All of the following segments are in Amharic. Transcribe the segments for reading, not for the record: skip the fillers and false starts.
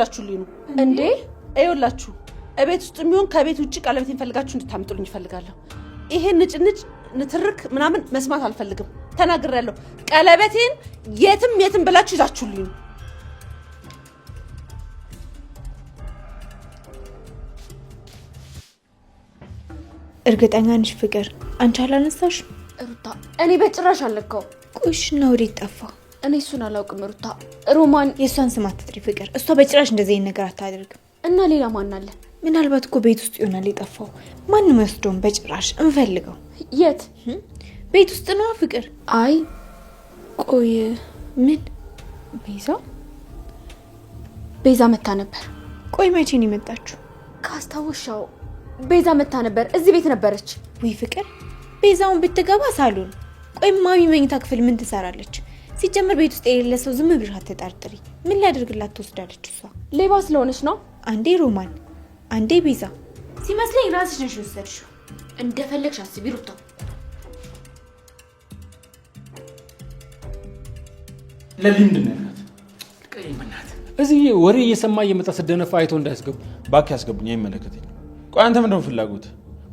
ይዛችሁልኝ ነው እንዴ? አይውላችሁ እቤት ውስጥ የሚሆን ከቤት ውጪ ቀለበቴን ፈልጋችሁ እንድታምጡልኝ እፈልጋለሁ። ይሄን ንጭንጭ ንትርክ ምናምን መስማት አልፈልግም። ተናግሬያለሁ። ቀለበቴን የትም ብላችሁ ይዛችሁልኝ ነው። እርግጠኛ ነሽ ፍቅር? አንቺ አላነሳሽ? ሩታ እኔ በጭራሽ አልለካው። ቆይሽ ነው ወዴት ጠፋ? እኔ እሱን አላውቅም ሩታ። ሮማን የእሷን ስም አትጥሪ ፍቅር። እሷ በጭራሽ እንደዚህ አይነት ነገር አታደርግም። እና ሌላ ማን አለ? ምናልባት እኮ ቤት ውስጥ ይሆናል የጠፋው። ማንም ወስዶም በጭራሽ እንፈልገው። የት? ቤት ውስጥ ነው ፍቅር። አይ ቆይ ምን? ቤዛ መታ ነበር። ቆይ መቼ ነው የመጣችሁ? ካስታወሻው ቤዛ መታ ነበር። እዚህ ቤት ነበረች። ወይ ፍቅር፣ ቤዛውን ብትገባ ሳሎን። ቆይ ማሚ መኝታ ክፍል ምን ትሰራለች? ሲጀምር ቤት ውስጥ የሌለ ሰው ዝም ብለሽ አትጠርጥሪ። ምን ሊያደርግላት ትወስዳለች? እሷ ሌባ ስለሆነች ነው። አንዴ ሮማን አንዴ ቤዛ ሲመስለኝ ራስሽ ነሽ ወሰድሽው። እንደፈለግሽ አስቢ ሩታ። ለምንድን ነው ያላት? ቀይመናት እዚህ ወሬ እየሰማ እየመጣ ስደነፋ አይቶ እንዳያስገቡ። ባክ ያስገቡኝ፣ አይመለከተኝ። ቆይ አንተ ምንድነው ፍላጎት?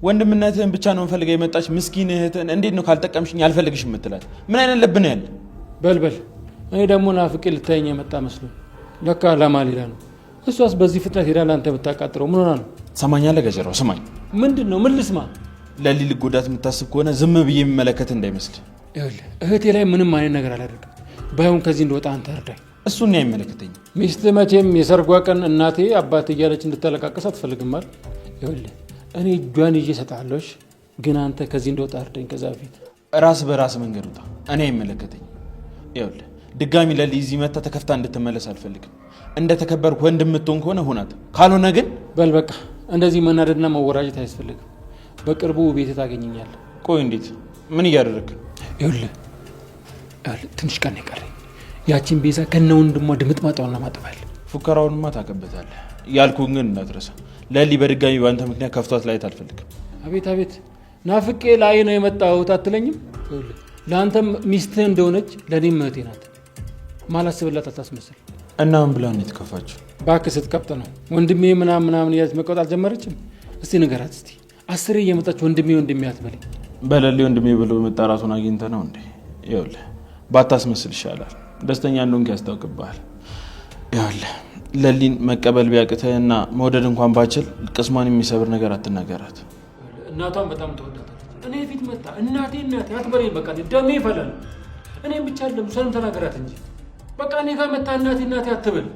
ወንድምነትህን ብቻ ነው ፈልጋ የመጣች ምስኪን እህትን እንዴት ነው ካልጠቀምሽኝ አልፈልግሽም የምትላት? ምን አይነት ልብ ነው ያለ? በልበል። እኔ ደግሞ ናፍቄ ልታየኝ የመጣ መስሎ ለካ አላማ ሌላ ነው። እሷስ በዚህ ፍጥነት ሄዳ ለአንተ ብታቃጥረው ምን ሆና ነው? ሰማኛለህ ገጀራው፣ ስማኝ። ምንድን ነው? ምን ልስማ? ለሊ ልጎዳት የምታስብ ከሆነ ዝም ብዬ የሚመለከት እንዳይመስል። ይኸውልህ እህቴ ላይ ምንም አይነት ነገር አላደርግም። ባይሆን ከዚህ እንደወጣ አንተ እርዳኝ። እሱን አይመለከተኝም። ሚስት መቼም የሰርጓ ቀን እናቴ አባት እያለች እንድትለቃቀስ አትፈልግም አይደል? ይኸውልህ እኔ እጇን ይዤ እሰጥሃለሁ፣ ግን አንተ ከዚህ እንደወጣ እርዳኝ። ከዛ በፊት ራስ በራስ መንገድ ውጣ። እኔ አይመለከተኝም። ይኸውልህ ድጋሚ ለሊ እዚህ መታ ተከፍታ እንድትመለስ አልፈልግም። እንደተከበርኩ ወንድም የምትሆን ከሆነ ሁናት፣ ካልሆነ ግን በል በቃ። እንደዚህ መናደድና መወራጀት አያስፈልግም። በቅርቡ ቤት ታገኘኛለህ። ቆይ እንዴት? ምን እያደረግህ? ይኸውልህ ትንሽ ቀን ይቀረኝ። ያቺን ቤዛ ከነ ወንድሟ ድምጥማጣውን ለማጥፋል። ፉከራውንማ ታቀበታለህ። ያልኩህን ግን እንዳትረሳ። ለሊ በድጋሚ በአንተ ምክንያት ከፍቷት ላይት አልፈልግም። አቤት አቤት፣ ናፍቄ ላይ ነው የመጣሁት አትለኝም? ለአንተም ሚስትህ እንደሆነች ለእኔም እህቴ ናት። ማላስብላት አታስመስል። እና ምን ብላ ነው የተከፋችው? እባክህ ስትቀብጥ ነው ወንድሜ ምናምን እያለች መቀወጥ አልጀመረችም? እስቲ ንገራት እስቲ። 10 እየመጣች ወንድሜ አትበለኝ። በለሊ ወንድሜ ብሎ መጣራቱን አግኝተህ ነው እንዴ? ይኸውልህ ባታስመስል ይሻላል። ደስተኛ እንደሆንክ ያስታውቅብሃል። ይኸውልህ ለሊን መቀበል ቢያቅትህና መውደድ እንኳን ባችል ቅስሟን የሚሰብር ነገር አትናገራት። እናቷን በጣም ተወዳታለች። እኔ ፊት መጣ እናቴ አትበለኝ። በቃ ደሜ ይፈላል። እኔም ብቻ አይደለም እሷንም ተናገራት እንጂ በቃ እኔ ጋር መጣ እናቴ አትበል።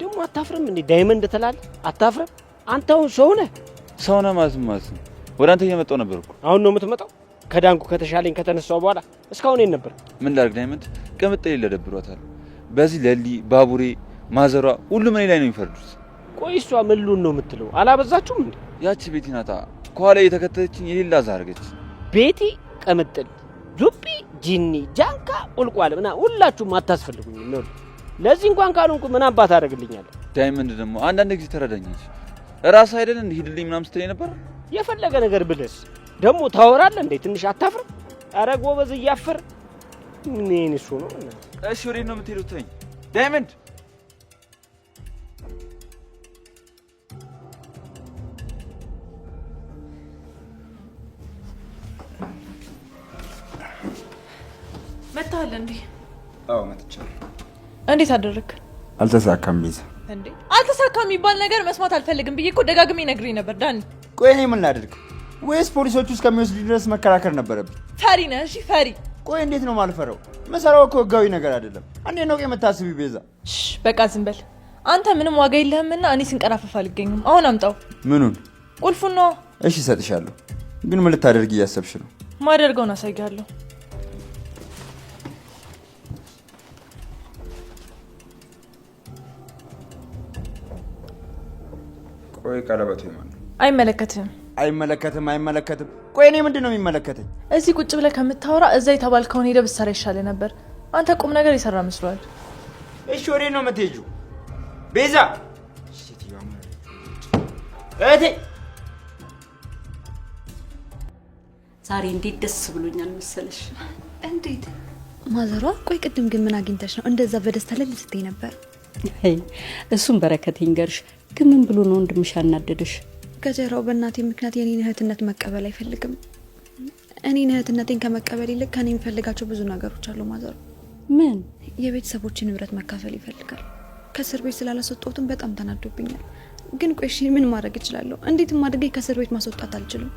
ደግሞ አታፍርም እንዴ? ዳይመንድ ትላለህ? አታፍርም? አንተው ሰው ነህ ማለት ነው። ወደ አንተ እየመጣሁ ነበር እኮ። አሁን ነው የምትመጣው? ከዳንኩ ከተሻለኝ ከተነሳው በኋላ እስካሁን የት ነበር? ምን ላድርግ ዳይመንድ፣ ቅምጥ የሌለ ደብሯታል። በዚህ ለሊ ባቡሬ ማዘሯ ሁሉም እኔ ላይ ነው የሚፈርዱት። ቆይ እሷ ምሉን ነው የምትለው? አላበዛችሁም እንዴ? ያቺ ቤቲ ናታ ከኋላ እየተከተለችኝ የሌላ ዛርገች። ቤቲ፣ ቅምጥል፣ ጁቢ፣ ጂኒ፣ ጃንካ፣ ቁልቋል ምና ሁላችሁም አታስፈልጉኝም ነው። ለዚህ እንኳን ካልሆንኩ ምን አባት አደርግልኛለሁ? ዳይመንድ ደግሞ አንዳንድ ጊዜ ተረዳኛለች። ራስ አይደል እንደ ሂድልኝ ምናምን ስትለኝ ነበር። የፈለገ ነገር ብለስ ደግሞ ታወራለህ እንዴ? ትንሽ አታፍርም? ኧረ ጎበዝ እያፈር ምን እሱ ነው። እሺ ወዴት ነው የምትሄዱት? ተኝ ዳይመንድ። መጣለ እንዴ? አዎ መጥቻለሁ። እንዴት አደረክ? አልተሳካም ቤዛ። እንዴ አልተሳካም የሚባል ነገር መስማት አልፈልግም ብዬ እኮ ደጋግሜ ነግሬ ነበር ዳኒ። ቆይ እኔ ምን ላድርግ? ወይስ ፖሊሶቹ እስከሚወስዱ ድረስ መከራከር ነበረብኝ? ፈሪ ነህ? እሺ ፈሪ። ቆይ እንዴት ነው ማልፈራው? መሰራው እኮ ህጋዊ ነገር አይደለም። አንዴ ነው የምታስቢ ቤዛ። በቃ ዝም በል አንተ። ምንም ዋጋ የለህምና እኔ ስንቀራፈፍ አልገኝም። አሁን አምጣው። ምኑን? ቁልፉን ነው። እሺ እሰጥሻለሁ። ግን ምን ልታደርጊ እያሰብሽ ነው? ማደርገውን አሳይሃለሁ። ቆይ ቀለበቱ የማን ነው? አይመለከትህም። አይመለከትም። ቆይ እኔ ምንድን ነው የሚመለከተኝ? እዚህ ቁጭ ብለህ ከምታወራ እዛ የተባልከውን ሄደህ ብትሰራ ይሻልህ ነበር። አንተ ቁም ነገር የሰራ መስሏል። እሺ ወዴት ነው የምትሄጂው ቤዛ? እህቴ ዛሬ እንዴት ደስ ብሎኛል መሰለሽ። እንዴት? ማዘሯ ቆይ ቅድም ግን ምን አግኝተሽ ነው እንደዛ በደስታ ላይ ልትይ ነበር? አይ እሱን በረከት ይንገርሽ። ግን ምን ብሎ ነው ወንድምሽ ያናደደሽ? ገጀራው በእናቴ ምክንያት የኔን እህትነት መቀበል አይፈልግም። እኔን እህትነቴን ከመቀበል ይልቅ ከኔ የሚፈልጋቸው ብዙ ነገሮች አሉ ማዘሯ። ምን? የቤተሰቦችን ንብረት መካፈል ይፈልጋል። ከእስር ቤት ስላላስወጣሁትም በጣም ተናዶብኛል። ግን ቆይ እሺ ምን ማድረግ እችላለሁ? እንዴት ማድረግ ከእስር ቤት ማስወጣት አልችልም።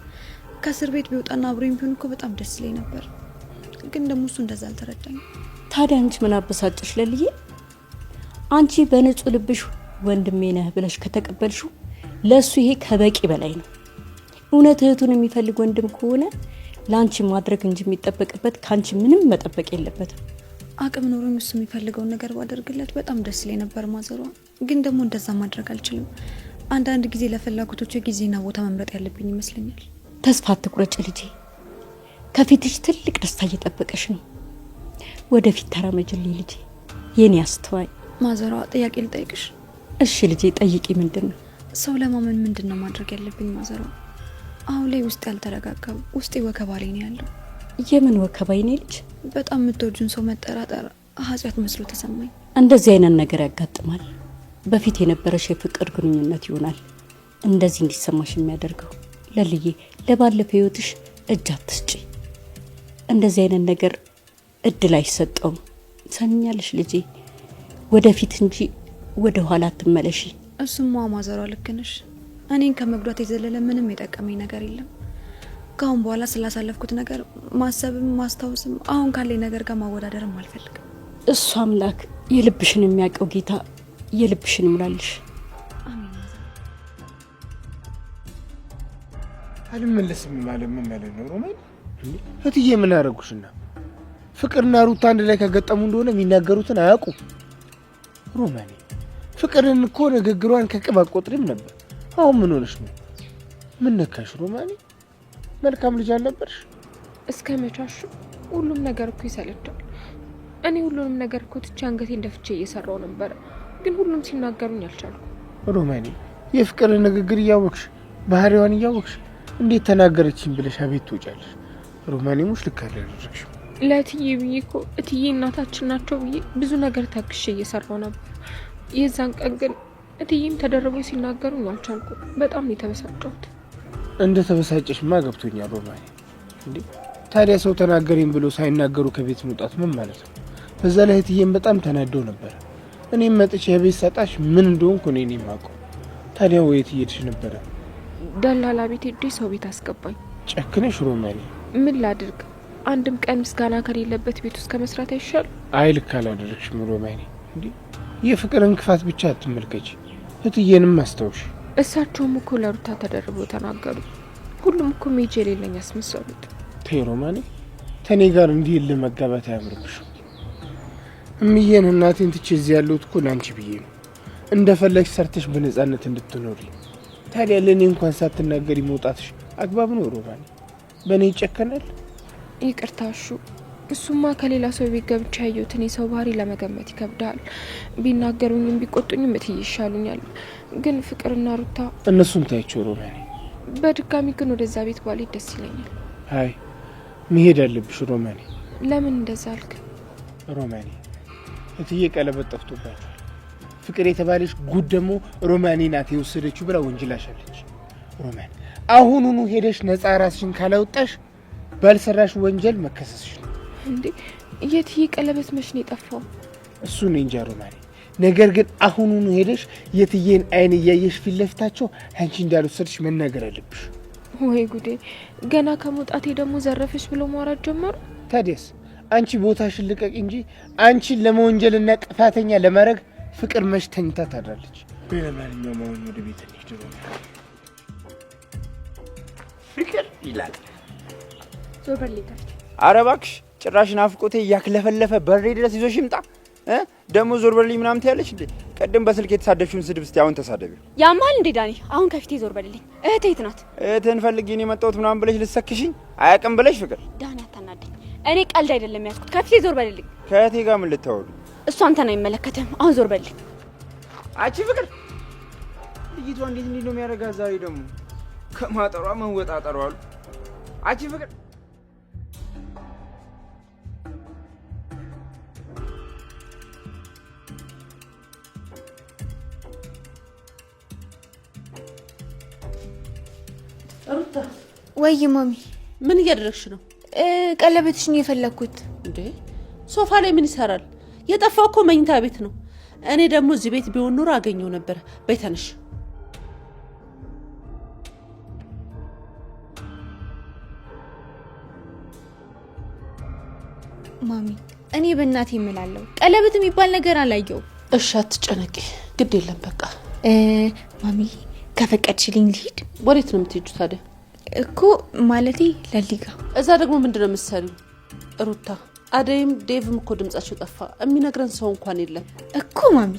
ከእስር ቤት ቢወጣና አብሮኝ ቢሆን እኮ በጣም ደስ ይለኝ ነበር። ግን ደግሞ እሱ እንደዛ አልተረዳኝ። ታዲያ አንቺ ምን አበሳጭሽ ለልዬ? አንቺ በንጹህ ልብሽ ወንድሜ ነህ ብለሽ ከተቀበልሽው ለሱ ይሄ ከበቂ በላይ ነው። እውነት እህቱን የሚፈልግ ወንድም ከሆነ ላንቺ ማድረግ እንጂ የሚጠበቅበት ካንቺ ምንም መጠበቅ የለበትም። አቅም ኖሮኝ እሱ የሚፈልገውን ነገር ባደርግለት በጣም ደስ ይለኝ ነበር ማዘሯ። ግን ደግሞ እንደዛ ማድረግ አልችልም። አንዳንድ ጊዜ ለፍላጎቶቹ ጊዜና ቦታ መምረጥ ያለብኝ ይመስለኛል። ተስፋ አትቁረጭ ልጄ። ከፊትሽ ትልቅ ደስታ እየጠበቀሽ ነው። ወደፊት ተራመጅልኝ ልጄ፣ የኔ አስተዋይ። ማዘሯ ጥያቄ ልጠይቅሽ? እሺ ልጄ ጠይቂ። ምንድን ነው? ሰው ለማመን ምንድን ነው ማድረግ ያለብኝ ማዘሯ? አሁን ላይ ውስጥ ያልተረጋጋም፣ ውስጤ ወከባ ላይ ነው ያለው። የምን ወከባ የኔ ልጅ? በጣም የምትወጁን ሰው መጠራጠር ኃጢአት መስሎ ተሰማኝ። እንደዚህ አይነት ነገር ያጋጥማል። በፊት የነበረሽ የፍቅር ግንኙነት ይሆናል እንደዚህ እንዲሰማሽ የሚያደርገው። ለልዬ ለባለፈው ህይወትሽ እጅ አትስጪ። እንደዚህ አይነት ነገር እድል አይሰጠውም። ሰምኛለሽ ልጄ? ወደፊት እንጂ ወደ ኋላ አትመለሺ። እሱማ ማዘሯ ልክ ነሽ። እኔን ከመጉዳት የዘለለ ምንም የጠቀመኝ ነገር የለም። ካሁን በኋላ ስላሳለፍኩት ነገር ማሰብም ማስታወስም አሁን ካለኝ ነገር ጋር ማወዳደርም አልፈልግም። እሱ አምላክ የልብሽን የሚያውቀው ጌታ የልብሽን ይሙላልሽ። አሜን። አልመለስም ማለት ምን ማለት ነው ሮማን? እትዬ ምን አደረጉሽና? ፍቅርና ሩታ አንድ ላይ ከገጠሙ እንደሆነ የሚናገሩትን አያውቁም። ሮማኔ ፍቅርን እኮ ንግግሯን ከቅብ አቆጥሪም ነበር። አሁን ምን ሆነሽ ነው? ምን ነካሽ ሮማኔ? መልካም ልጅ አልነበርሽ? እስከ መቻሹ ሁሉም ነገር እኮ ይሰለቻል። እኔ ሁሉንም ነገር እኮ ትቼ አንገቴን ደፍቼ እየሰራው ነበር፣ ግን ሁሉም ሲናገሩኝ አልቻልኩም። ሮማኔ የፍቅርን ንግግር እያወቅሽ ባህሪዋን እያወቅሽ እንዴት ተናገረችኝ ብለሽ አቤት ትወጫለሽ? ሮማኔ ሙሽ ልክ አላደረግሽ። ለእትዬ ብዬ እኮ እትዬ እናታችን ናቸው ብዬ ብዙ ነገር ታግሼ እየሰራው ነበር። የዛን ቀን ግን እትዬም ተደረበው ሲናገሩኝ አልቻልኩም። በጣም ነው የተበሳጨሁት። እንደ ተበሳጨሽማ ገብቶኛል ሮማኔ። እንዴ ታዲያ ሰው ተናገረኝ ብሎ ሳይናገሩ ከቤት መውጣት ምን ማለት ነው? በዛ ላይ እትዬም በጣም ተናደው ነበር። እኔም መጥቼ የቤት ሰጣሽ ምን እንደሆንኩ እኔ ነኝ የማውቀው። ታዲያ ወዴት እየሄድሽ ነበረ? ደላላ ቤት ሄጄ ሰው ቤት አስገባኝ። ጨክነሽ ሮማኔ። ምን ላድርግ? አንድም ቀን ምስጋና ከሌለበት ቤት ውስጥ ከመስራት አይሻል? አይ ልክ አላደረግሽም ሮማኔ። እንዴ የፍቅርን ክፋት ብቻ አትመልከች፣ እትዬንም አስታውሽ። እሳቸውም እኮ ለሩታ ተደርበው ተናገሩ። ሁሉም እኮ ሜጅ የሌለኝ አስመሰሉት። ተይ ሮማኔ፣ ተኔ ጋር እንዲህ ለመጋባት አያምርብሽም። እምዬን እናቴን ትቼ እዚህ ያለሁት እኮ ላንቺ ብዬ ነው፣ እንደፈለግሽ ሰርተሽ በነጻነት እንድትኖሪ። ታዲያ ለእኔ እንኳን ሳትናገሪ መውጣትሽ አግባብ ነው ሮማኔ? በእኔ ይጨከናል? ይቅርታሹ፣ እሱማ ከሌላ ሰው ቤት ገብቼ ያየሁትን የሰው ባህሪ ለመገመት ይከብዳል። ቢናገሩኝም ቢቆጡኝም እትዬ ይሻሉኛል። ግን ፍቅርና ሩታ እነሱን ታያቸው ሮማኔ። በድጋሚ ግን ወደዛ ቤት ባልሄድ ደስ ይለኛል። አይ መሄድ አለብሽ ሮማኔ። ለምን እንደዛ አልክ? ሮማኔ እትዬ ቀለበት ጠፍቶባታል። ፍቅር የተባለች ጉድ ደግሞ ሮማኔ ናት የወሰደችው ብላ ወንጅላሻለች። ሮማኔ አሁኑኑ ሄደሽ ነፃ ራስሽን ካላወጣሽ ባልሰራሽ ወንጀል መከሰስሽ ነው። እንዴ የትዬ ቀለበት መች ነው የጠፋው? እሱ ነው እንጃ ሮማኔ። ነገር ግን አሁኑኑ ሄደሽ የትዬን አይን እያየሽ ፊት ለፊታቸው አንቺ እንዳልወሰድሽ መናገር አለብሽ። ወይ ጉዴ! ገና ከመውጣቴ ደግሞ ዘረፈሽ ብሎ ማውራት ጀመሩ። ታዲያስ አንቺ ቦታሽን ልቀቅ እንጂ አንቺን ለመወንጀልና ጥፋተኛ ለማድረግ ፍቅር መች ተኝታ ታድራለች። ለማንኛውም አሁን ወደ ቤት እንሂድ። ፍቅር ይላል ዞር በል ይታች። ኧረ እባክሽ ጭራሽ ናፍቆቴ እያክለፈለፈ በሬ ድረስ ይዞሽ ይምጣ። ደግሞ ዞር በልኝ ምናምን ትያለሽ እንዴ? ቅድም በስልክ የተሳደብሽውን ስድብ እስቲ አሁን ተሳደቢው። ያማል እንዴ ዳኒ? አሁን ከፊቴ ዞር በልልኝ። እህቴ የት ናት? እህትህን ፈልጌ ነው የመጣሁት ምናምን ብለሽ ልትሰክሽኝ አያውቅም ብለሽ ፍቅር። ዳኒ አታናደኝ። እኔ ቀልድ አይደለም ያዝኩት። ከፊቴ ዞር በልልኝ። ከእህቴ ጋር ምን ልታወሉ? እሱ አንተን አይመለከትም። አሁን ዞር በልልኝ። አቺ ፍቅር ልጅቷ እንዴት ነው የሚያደርጋት ዛሬ ደግሞ ከማጠሯ መንወጣጠሯ አሉ። አቺ ፍቅር ሩታ ወይ ማሚ ምን እያደረግሽ ነው? ቀለበትሽን የፈለኩት እንዴ ሶፋ ላይ ምን ይሰራል? የጠፋው እኮ መኝታ ቤት ነው። እኔ ደግሞ እዚህ ቤት ቢሆን ኑሮ አገኘው ነበር። በይተንሽ ማሚ እኔ በእናቴ እምላለሁ ቀለበት የሚባል ነገር አላየው። እሺ አትጨነቂ፣ ግድ የለም በቃ። ማሚ ከፈቀድሽልኝ ልሂድ። ወዴት ነው የምትሄጂው ታዲያ? እኮ ማለቴ ለሊጋ። እዛ ደግሞ ምንድነው የምትሰሪው? ሩታ አደይም ዴቭም እኮ ድምጻቸው ጠፋ። የሚነግረን ሰው እንኳን የለም እኮ ማሚ።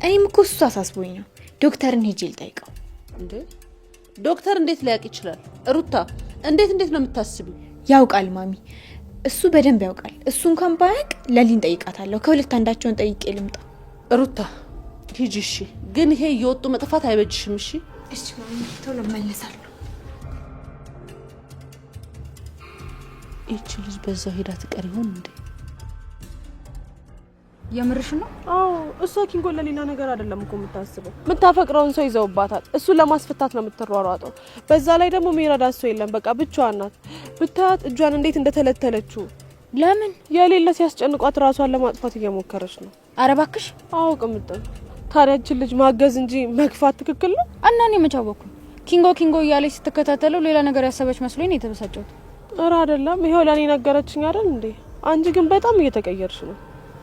እኔም እኮ እሱ አሳስቦኝ ነው ዶክተርን ሄጄ ልጠይቀው። እንዴ ዶክተር እንዴት ሊያውቅ ይችላል? ሩታ እንዴት ነው የምታስቢው? ያውቃል ማሚ፣ እሱ በደንብ ያውቃል። እሱ እንኳን ባያውቅ ለሊን ጠይቃታለሁ። ከሁለት አንዳቸውን ጠይቄ ልምጣ። ሩታ ሂጂ እሺ። ግን ይሄ እየወጡ መጥፋት አይበጅሽም። እሺ እሺ ማሚ፣ ቶሎ እመለሳለሁ። ይቺ ልጅ በዛው ሄዳ ትቀር ይሆን እንዴ? የምርሽ ነው? አዎ እሷ ኪንጎ ለሌላ ነገር አይደለም እኮ የምታስበው። የምታፈቅረውን ሰው ይዘውባታል። እሱን ለማስፈታት ነው የምትሯሯጠው። በዛ ላይ ደግሞ የሚረዳት ሰው የለም። በቃ ብቻዋን ናት። ብታያት እጇን እንዴት እንደተለተለችው። ለምን የሌለ ሲያስጨንቋት ራሷን ለማጥፋት እየሞከረች ነው። ኧረ እባክሽ። አዎ ቅምጥል። ታዲያችን ልጅ ማገዝ እንጂ መግፋት ትክክል ነው? እና እኔ መች አወኩ? ኪንጎ እያለች ስትከታተለው ሌላ ነገር ያሰበች መስሎኝ ነው የተበሳጨሁት። ኧረ አይደለም፣ ይሄው ለኔ ነገረችኝ አይደል እንዴ? አንቺ ግን በጣም እየተቀየርሽ ነው።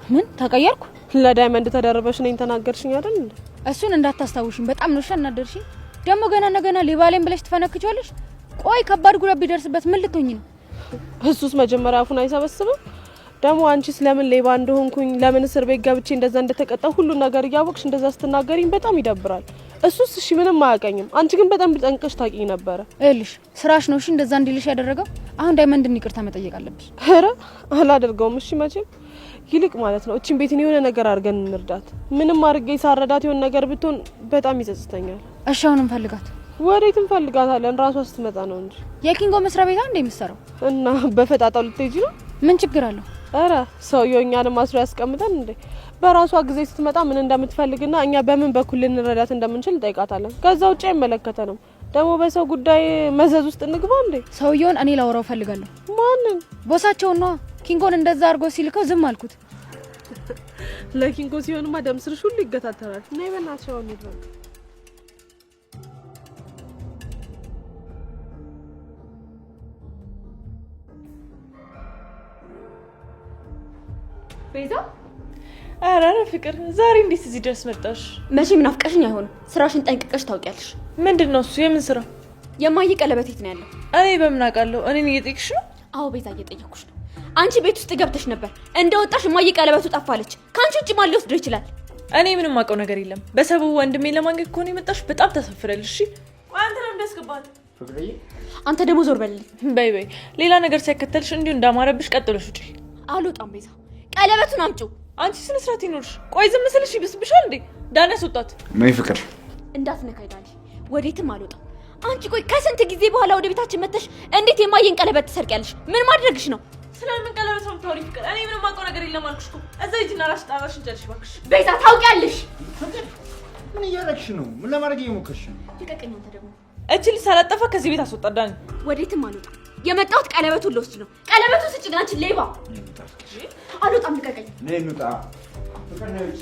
ምን ተቀየርኩ? ለዳይመንድ ተደረበሽ ነኝ ተናገርሽኝ አይደል እንዴ? እሱን እንዳታስታውሽኝ። በጣም ነው እናደርሽኝ። ደግሞ ገና ሌባሌን ብለሽ ትፈነክቻለሽ። ቆይ ከባድ ጉዳት ቢደርስበት ምን ልትሆኚ ነው? እሱስ መጀመሪያ አፉን አይሰበስብም? ደግሞ አንቺስ ለምን ሌባ እንደሆንኩኝ ለምን እስር ቤት ገብቼ እንደዛ እንደተቀጣው ሁሉ ነገር እያወቅሽ እንደዛ ስትናገሪኝ በጣም ይደብራል። እሱስ እሺ ምንም አያቀኝም። አንቺ ግን በጣም ጠንቅቀሽ ታውቂኝ ነበረ። እልሽ ስራሽ ነው እሺ እንደዛ እንዲልሽ ያደረገው። አሁን ዳይመንድን ይቅርታ መጠየቅ አለብሽ። ኧረ አላደርገውም። እሺ መቼም ይልቅ ማለት ነው እቺን ቤትን የሆነ ነገር አድርገን እንርዳት። ምንም አድርጌ ሳረዳት የሆነ ነገር ብትሆን በጣም ይጸጽተኛል። እሺ አሁን እንፈልጋት። ወዴት እንፈልጋታለን? ራሷ ስትመጣ ነው እንጂ። የኪንጎ መስሪያ ቤት አንዴ የምትሰራው እና በፈጣጣው ልትሄጂ ነው? ምን ችግር አለው? ኧረ ሰውየው እኛንም አስሮ ያስቀምጠን እንዴ? በራሷ ጊዜ ስትመጣ ምን እንደምትፈልግና እኛ በምን በኩል ልንረዳት እንደምንችል እንጠይቃታለን። ከዛ ውጪ አይመለከተንም። ደግሞ በሰው ጉዳይ መዘዝ ውስጥ እንግባ እንዴ? ሰውየውን እኔ ላወራው ፈልጋለሁ። ማንን? ቦሳቸውን ነው። ኪንጎን እንደዛ አድርጎ ሲልከው ዝም አልኩት። ለኪንጎ ሲሆንማ ደም ስርሽ ሁሉ ይገታተራል። ነይ በእናትሽ አሁን ይድረግ። ቤዛ ኧረ ፍቅር ዛሬ እንዴት እዚህ ድረስ መጣሽ? መቼም ናፍቀሽኝ አይሆንም። ስራሽን ጠንቅቀሽ ታውቂያለሽ። ምንድነው እሱ? የምን ስራ? የማየ ቀለበት የት ነው ያለው? እኔ በምን አውቃለሁ? እኔን እየጠየቅሽ ነው? አዎ ቤዛ እየጠየቅኩሽ ነው። አንቺ ቤት ውስጥ ገብተሽ ነበር። እንደወጣሽ የማየ ቀለበቱ ጠፋለች። ካንቺ ውጪ ማን ሊወስደው ይችላል? እኔ ምንም አውቀው ነገር የለም። በሰበቡ ወንድሜ ለማግኘት ከሆነ የመጣሽ በጣም ተሰፍረልሽ። እሺ አንተ ነው እንደስገባት። ፍቅርዬ አንተ ደግሞ ዞር በልልኝ። በይ ሌላ ነገር ሳይከተልሽ እንዲሁ እንዳማረብሽ ቀጥለሽ ውጪ። አልወጣም ቤዛ። ቀለበቱን አምጪው። አንቺ ስነ ስርዓት ይኖርሽ። ቆይ ዝም ስልሽ ይብስብሻል እንዴ? ዳን ያስወጣት። ነይ ፍቅር። እንዳትነካኝ ዳኒ። ወዴትም አልወጣም። አንቺ ቆይ ከስንት ጊዜ በኋላ ወደ ቤታችን መጥተሽ እንዴት የማየን ቀለበት ትሰርቂያለሽ? ምን ማድረግሽ ነው? ስለምን ቀለበት ነው የምታወሪው? ፍቅር እኔ ምንም አውቀው ነገር የለም አልኩሽ እኮ። እዛ ሂጂና ራስሽ ጣራሽን ጨርሽ እባክሽ። ቤዛ ታውቂያለሽ። ምን እያደረግሽ ነው? ምን ለማድረግ እየሞከርሽ ነው? ልቀቀኝ አንተ ደግሞ። እቺ ልጅ ሳላጠፋ ከዚህ ቤት አስወጣ ዳኒ። ወዴትም አልወጣም። የመጣሁት ቀለበቱን ልወስድ ነው። ቀለበቱን ስጭኝ አንቺ ሌባ። አልወጣም፣ ልቀቀኝ። ነይ እንውጣ። ፍቅር ነይ ውጪ።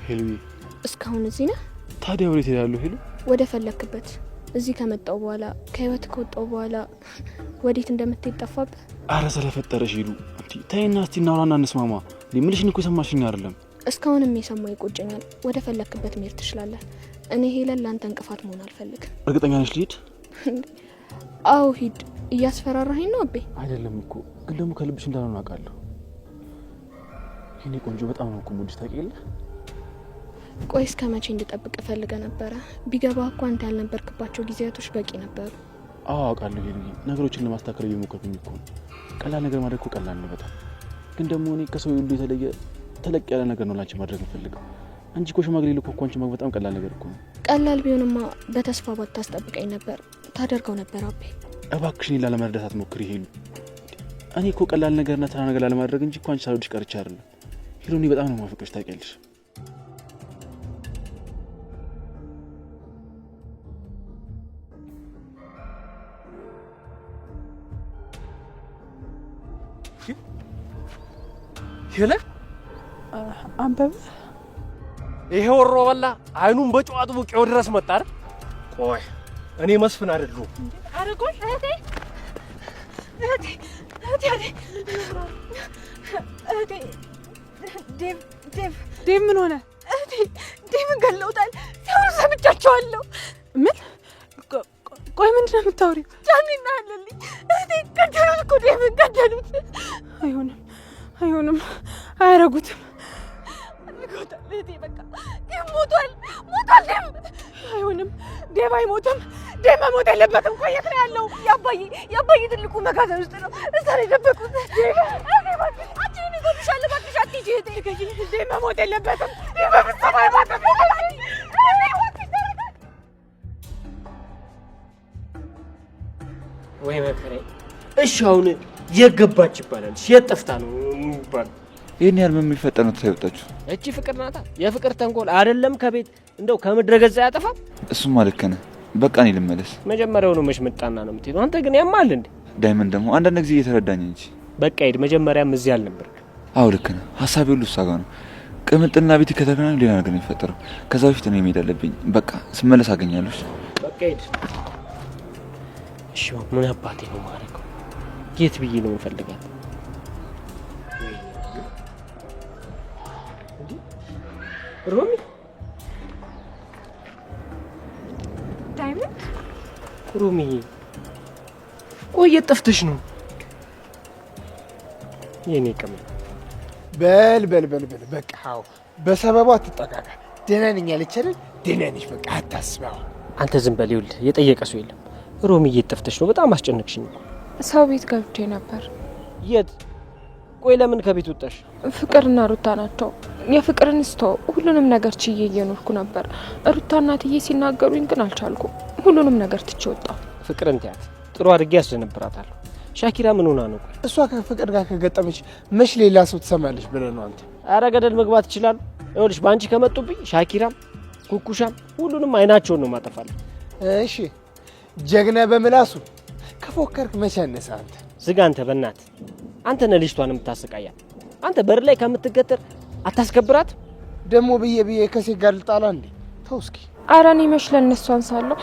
ሄሉ እስካሁን እዚህ ነህ? ታዲያ ወዴት ሄዳለሁ? ሄሉ ወደ ፈለክበት። እዚህ ከመጣው በኋላ ከህይወት ከወጣው በኋላ ወዴት እንደምትሄድ ጠፋብህ? አረ ስለፈጠረሽ ሄሉ እንዴ ታይና እስቲ እናውራና እንስማማ። ምልሽን እኮ የሰማሽኝ አይደለም። እስካሁንም የሰማው ይቆጨኛል። ወደ ፈለክበት መሄድ ትችላለህ። እኔ ሄለን ላንተ እንቅፋት መሆን አልፈልግም። እርግጠኛ ነሽ ልሂድ? አዎ ሂድ። እያስፈራራኸኝ ነው አቤ? አይደለም እኮ ግን ደግሞ ከልብሽ እንዳልሆነ አውቃለሁ። የኔ ቆንጆ በጣም ነው እኮ ሙድሽ ታውቂያለሽ። ቆይ እስከ መቼ እንድጠብቅ ፈልገ ነበረ? ቢገባ እኮ አንተ ያልነበርክባቸው ጊዜያቶች በቂ ነበሩ። አዎ አውቃለሁ ሄሉ፣ ነገሮችን ለማስተካከል እየሞከርኩኝ እኮ ነው። ቀላል ነገር ማድረግ እኮ ቀላል ነው በጣም። ግን ደግሞ እኔ ከሰው ሁሉ የተለየ ተለቅ ያለ ነገር ነው ላንቺ ማድረግ የምፈልገው እንጂ እኮ ሽማግሌ ልኮ እኮ አንቺ ማግባት በጣም ቀላል ነገር እኮ ነው። ቀላል ቢሆንማ በተስፋ ባታስጠብቀኝ ነበር፣ ታደርገው ነበር አቤ። እባክሽን ሌላ ለመረዳት አትሞክሪ ሄሉ። እኔ እኮ ቀላል ነገርና ተራ ነገር ላለማድረግ እንጂ እኮ አንቺ ሳልወድሽ ቀርቼ አይደለም ሄሉ። እኔ በጣም ነው የማፈቅርሽ ታውቂያለሽ። ይለ አንበብ ይሄ ወሮ በላ አይኑን በጨዋቱ ቡቄው ድረስ መጣ አይደል? ቆይ እኔ መስፍን አይደለሁ። ኧረ ቆይ እህቴ ዴቭ ምን ሆነ? ዴቭን ገለውታል ሲሆኑ ሰምቻቸዋለሁ። ምን? ቆይ ምንድን ነው የምታወሪው? ጃኒና አለልኝ እህቴ ገደሉት እኮ ዴቭን ገደሉት። አይሆንም፣ አያረጉትም። አድርገውታል እህቴ። በቃ ዴቭ ሞቷል ዴቭ። አይሆንም፣ ዴቭ አይሞትም። ዴቭ መሞት የለበትም። ቆይ የት ነው ያለው? የአባዬ ትልቁ መጋዘን ውስጥ ነው። እዛ ላይ ደበቁት። አንቺን ይጎዱሻል። እባክሽ አትሂጂ እህቴ። ዴቭ መሞት የለበትም። ዴቭ በፍጹም አይሞትም። ወይ መከሬ። እሺ አሁን የገባች ይባላል። የት ጠፍታ ነው የሚባለው? ይሄን ያህል ምን የሚፈጠር ነው ታይወጣችሁ? እቺ ፍቅር ናታ። የፍቅር ተንኮል አይደለም ከቤት እንደው ከምድረ ገጽ አያጠፋም። እሱማ ልክ ነህ። በቃ እኔ ልመለስ። መጀመሪያው ነው መሽመጣና ነው የምትሄደው። አንተ ግን ያማል እንዴ? ዳይመንድ ደግሞ አንዳንድ ጊዜ እየተረዳኝ እንጂ። በቃ ሂድ። መጀመሪያም እዚህ አልነበርክ። አዎ ልክ ነህ። ሀሳቤ ሁሉ እሷ ጋር ነው። ቅምጥልና ቤት ከተገናኙ ሌላ ነገር ነው የሚፈጠረው። ከዛ በፊት እኔ መሄድ አለብኝ። በቃ ስመለስ አገኛለሁ። በቃ ሂድ። እሺ ምን አባቴ ነው ማረከው? የት ብዬ ነው የምፈልጋት? ሮሚ ዳይመንድ ሮሚ፣ ቆይ የት ጠፍተሽ ነው? የኔ ቅም በል በቃ አዎ፣ በሰበቡ አትጠቃቃ። ደህና ነኝ አለች አይደል? ደህና ነሽ፣ በቃ አታስበው። አንተ ዝም በል። ይኸውልህ የጠየቀ ሰው የለም። ሮሚ የት ጠፍተሽ ነው? በጣም አስጨነቅሽኝ እኮ። ሰው ቤት ገብቼ ነበር። የት? ቆይ ለምን ከቤት ወጣሽ? ፍቅርና ሩታ ናቸው። የፍቅርን ስተው ሁሉንም ነገር ችዬ እየኖርኩ ነበር። ሩታ እናትዬ ሲናገሩኝ ግን አልቻልኩም። ሁሉንም ነገር ትቼ ወጣሁ። ፍቅርን ትያት ጥሩ አድርጌ ያስደነብራታለሁ። ሻኪራ ምን ሆና ነው? እሷ ከፍቅር ጋር ከገጠመች መች ሌላ ሰው ትሰማለች ብለህ ነው አንተ? አረ ገደል መግባት ይችላል። ይኸውልሽ በአንቺ ከመጡብኝ ሻኪራም ኩኩሻም ሁሉንም አይናቸውን ነው ማጠፋለሁ። እሺ ጀግና በምላሱ ከፎከርክ መቼ አነሳ አንተ? ዝጋ አንተ በእናትህ። አንተ ነህ ልጅቷን የምታሰቃያት። አንተ በር ላይ ከምትገተር አታስከብራት። ደግሞ ብዬ ከሴት ጋር ልጣላ እንዴ? ተው እስኪ። ኧረ እኔ መች ለእነሱ አንሳለሁ።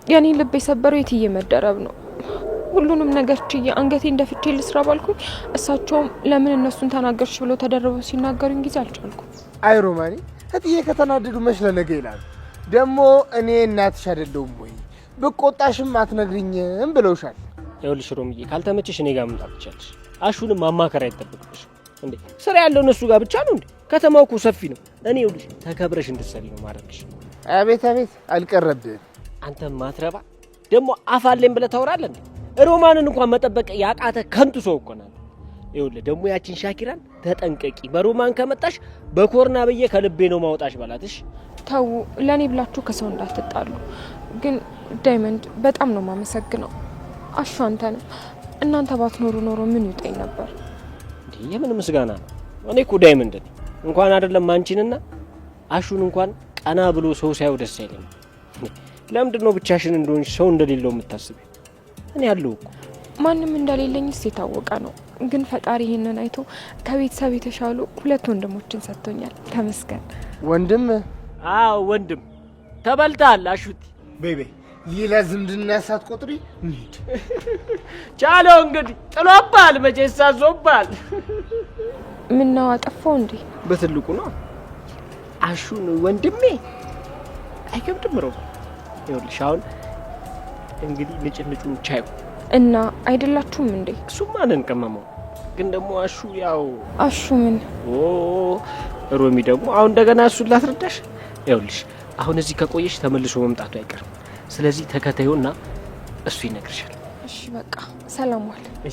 የኔ ልብ የሰበረው የትዬ መደረብ ነው። ሁሉንም ነገር ችዬ አንገቴን እንደፍቼ ልስራ ባልኩኝ እሳቸውም ለምን እነሱን ተናገርሽ ብለው ተደርበው ሲናገሩኝ ጊዜ አልቻልኩም። አይ ሮማኒ፣ እትዬ ከተናደዱ መች ለነገ ይላሉ። ደግሞ እኔ እናትሽ አይደለሁም ወይ? ብቆጣሽም አትነግሪኝም ብለውሻል። ይኸውልሽ ሮምዬ፣ ካልተመቸሽ እኔ ጋር መምጣት ትችያለሽ። አሹንም ማማከር አይጠበቅብሽ እንዴ። ስራ ያለው እነሱ ጋር ብቻ ነው እንዴ? ከተማው እኮ ሰፊ ነው። እኔ ይኸውልሽ ተከብረሽ እንድትሰሪ ነው ማድረግሽ። አቤት አልቀረብህም። አንተ ማትረባ ደግሞ አፋለኝ ብለህ ታወራለህ እንዴ? ሮማንን እንኳን መጠበቅ ያቃተ ከንቱ ሰው እኮ ናት። ይኸውልህ ደግሞ ያችን ሻኪራን ተጠንቀቂ። በሮማን ከመጣሽ በኮርና ብዬ ከልቤ ነው ማውጣሽ በላትሽ። ተው፣ ለኔ ብላችሁ ከሰው እንዳትጣሉ። ግን ዳይመንድ በጣም ነው ማመሰግነው። አሹ አንተ ነው። እናንተ ባትኖሩ ኖሮ ምን ይውጠኝ ነበር? እንዴ የምን ምስጋና ነው? እኔ እኮ ዳይመንድ ነኝ። እንኳን አይደለም አንቺንና አሹን እንኳን ቀና ብሎ ሰው ሳይው ደስ አይለኝም። ለምንድን ነው ብቻሽን እንደሆንሽ ሰው እንደሌለው የምታስቢው? እኔ ያለው እኮ ማንም እንደሌለኝስ የታወቀ ነው። ግን ፈጣሪ ይሄንን አይቶ ከቤተሰብ የተሻሉ 2 ወንድሞችን ሰጥቶኛል። ተመስገን። ወንድም? አዎ ወንድም። ተበልታል አሹቲ። ቤቤ ሌላ ዝምድና ሳትቆጥሪ እንሂድ። ቻለው እንግዲህ ጥሎባል፣ መቼስ አዞባል። ምን ነው አጠፋው እንዴ? በትልቁ ነው አሹን ወንድሜ። አይከብድም ነው። ይኸውልሽ አሁን እንግዲህ ንጭንጩ ቻዩ እና አይደላችሁም እንዴ? እሱማ ነን ቀመመው። ግን ደግሞ አሹ ያው አሹ ምን ሮሚ ደግሞ አሁን እንደገና እሱን ላስረዳሽ። ይኸውልሽ አሁን እዚህ ከቆየሽ ተመልሶ መምጣቱ አይቀርም። ስለዚህ ተከታዩና እሱ ይነግርሻል። እሺ በቃ ሰላም ዋል።